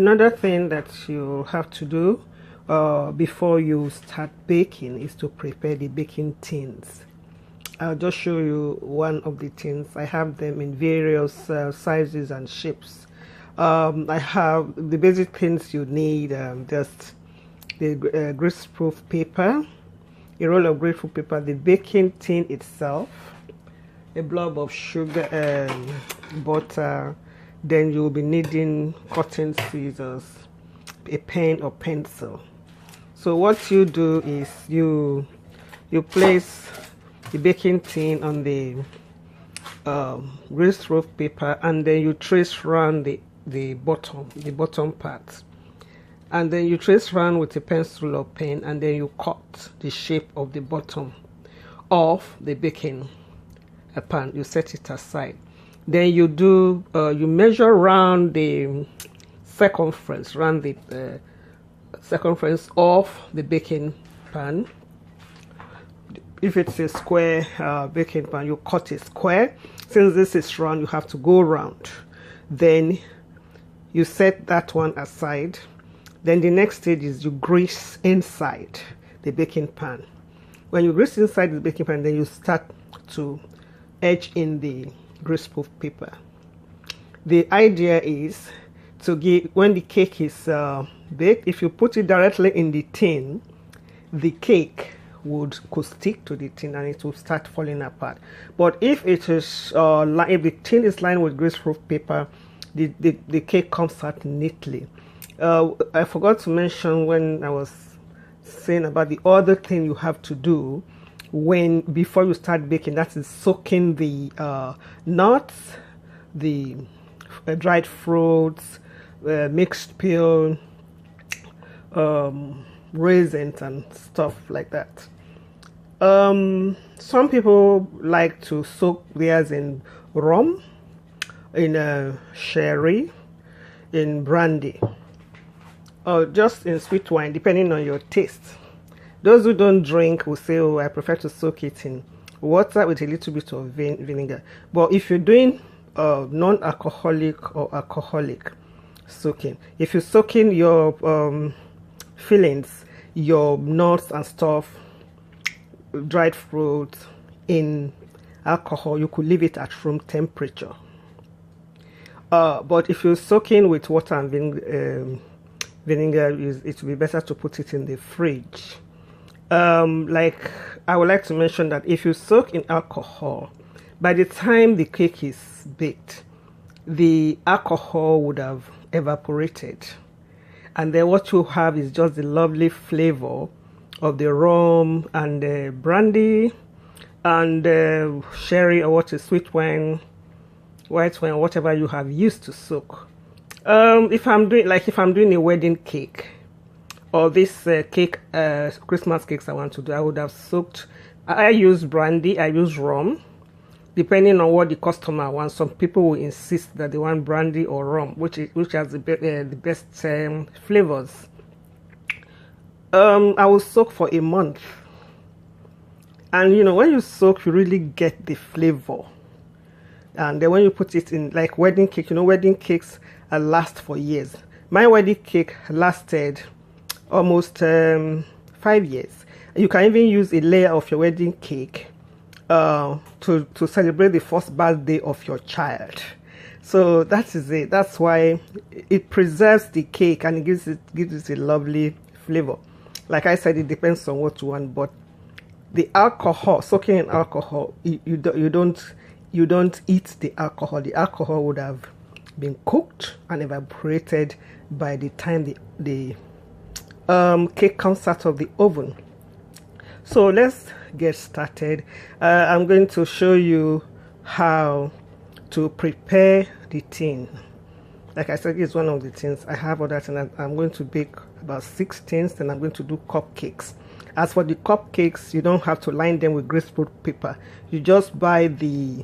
Another thing that you have to do before you start baking is to prepare the baking tins. I'll just show you one of the tins. I have them in various sizes and shapes. I have the basic things you need, just the greaseproof paper, a roll of greaseproof paper, the baking tin itself, a blob of sugar and butter. Then you'll be needing cutting scissors, a pen or pencil. So what you do is you place the baking tin on the greaseproof paper, and then you trace around the bottom part, and then you trace around with a pencil or pen, and then you cut the shape of the bottom of the baking pan. You set it aside. Then you do you measure around the circumference, around the circumference of the baking pan. If it's a square baking pan, you cut a square. Since this is round, you have to go round. Then you set that one aside. Then the next stage is you grease inside the baking pan. When you grease inside the baking pan, then you start to etch in the greaseproof paper. The idea is to give, when the cake is baked, if you put it directly in the tin, the cake could stick to the tin and it will start falling apart. But if it is if the tin is lined with greaseproof paper, the cake comes out neatly. I forgot to mention when I was saying about the other thing you have to do before you start baking, that is soaking the nuts, the dried fruits, mixed peel, raisins and stuff like that. Some people like to soak theirs in rum, in sherry, in brandy, or just in sweet wine, depending on your taste. Those who don't drink will say, oh, I prefer to soak it in water with a little bit of vinegar. But if you're doing non-alcoholic or alcoholic soaking, if you're soaking your fillings, your nuts and stuff, dried fruit in alcohol, you could leave it at room temperature. But if you're soaking with water and vinegar, it will be better to put it in the fridge. Like I would like to mention that if you soak in alcohol, by the time the cake is baked, the alcohol would have evaporated, and then what you have is just the lovely flavor of the rum and the brandy and sherry, or what is sweet wine, white wine, whatever you have used to soak. If I'm doing a wedding cake, or this cake, Christmas cakes I want to do, I would have soaked. I use brandy, I use rum, depending on what the customer wants. Some people will insist that they want brandy or rum, which has the best flavors. I will soak for a month, and when you soak, you really get the flavor. And then when you put it in, like wedding cake, wedding cakes last for years. My wedding cake lasted almost 5 years. You can even use a layer of your wedding cake to celebrate the first birthday of your child. So that is it. That's why it preserves the cake and it gives it a lovely flavor. Like I said, it depends on what you want, but the alcohol, soaking in alcohol, you don't eat the alcohol. The alcohol would have been cooked and evaporated by the time the cake comes out of the oven. So let's get started. I'm going to show you how to prepare the tin. Like I said, it's one of the tins. I have other things. I'm going to bake about 6 tins, then I'm going to do cupcakes. As for the cupcakes, you don't have to line them with greaseproof paper. You just buy the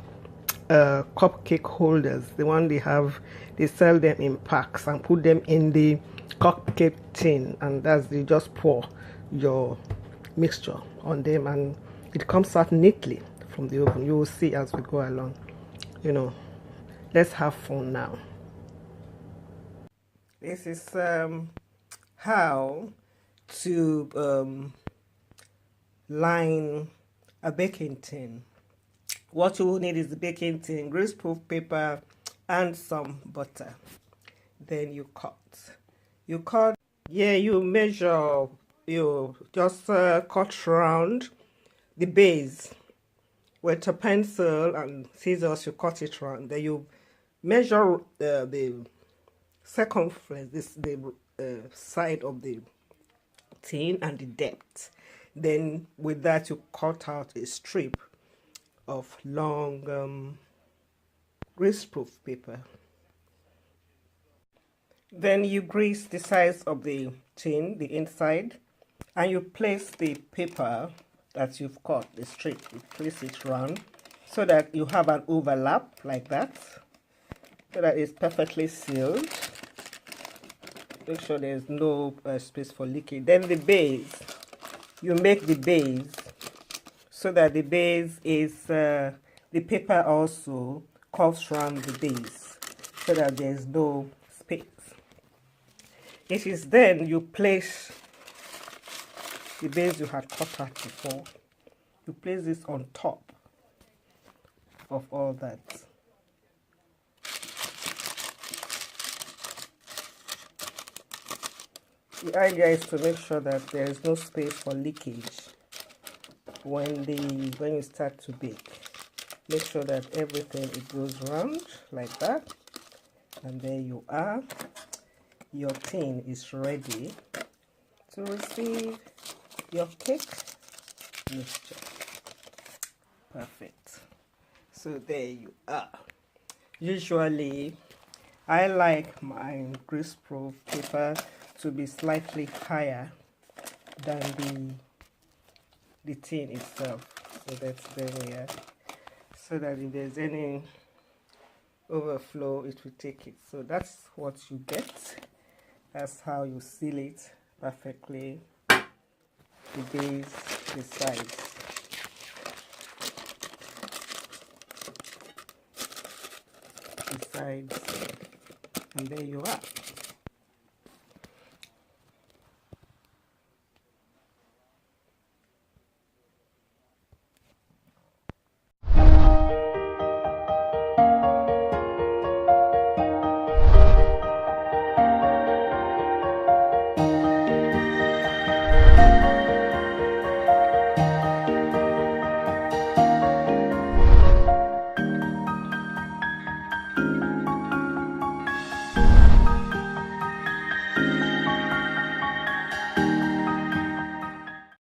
cupcake holders, the one they sell them in packs, and put them in the cupcake tin, and you just pour your mixture on them and it comes out neatly from the oven. You will see as we go along. Let's have fun now. This is how to line a baking tin. What you will need is the baking tin, greaseproof paper, and some butter. Then you cut. You cut. Yeah, you measure. You just cut round the base with a pencil and scissors. You cut it round. Then you measure the circumference, the side of the tin and the depth. Then with that you cut out a strip of long greaseproof paper. Then you grease the sides of the tin, the inside, and you place the paper that you've cut, the strip, you place it round so that you have an overlap like that, so that it's perfectly sealed. Make sure there's no space for leaking. Then the base, you make the base so that the base is, the paper also curves around the base so that there's no space. It is then you place the base you had cut out before. You place this on top of all that. The idea is to make sure that there is no space for leakage when you start to bake. Make sure that everything it goes around like that, and there you are. Your tin is ready to receive your cake mixture. Perfect. So there you are. Usually I like my greaseproof paper to be slightly higher than the tin itself. So that's there, so that if there's any overflow it will take it. So that's what you get. That's how you seal it perfectly. The base, the sides. The sides, and there you are.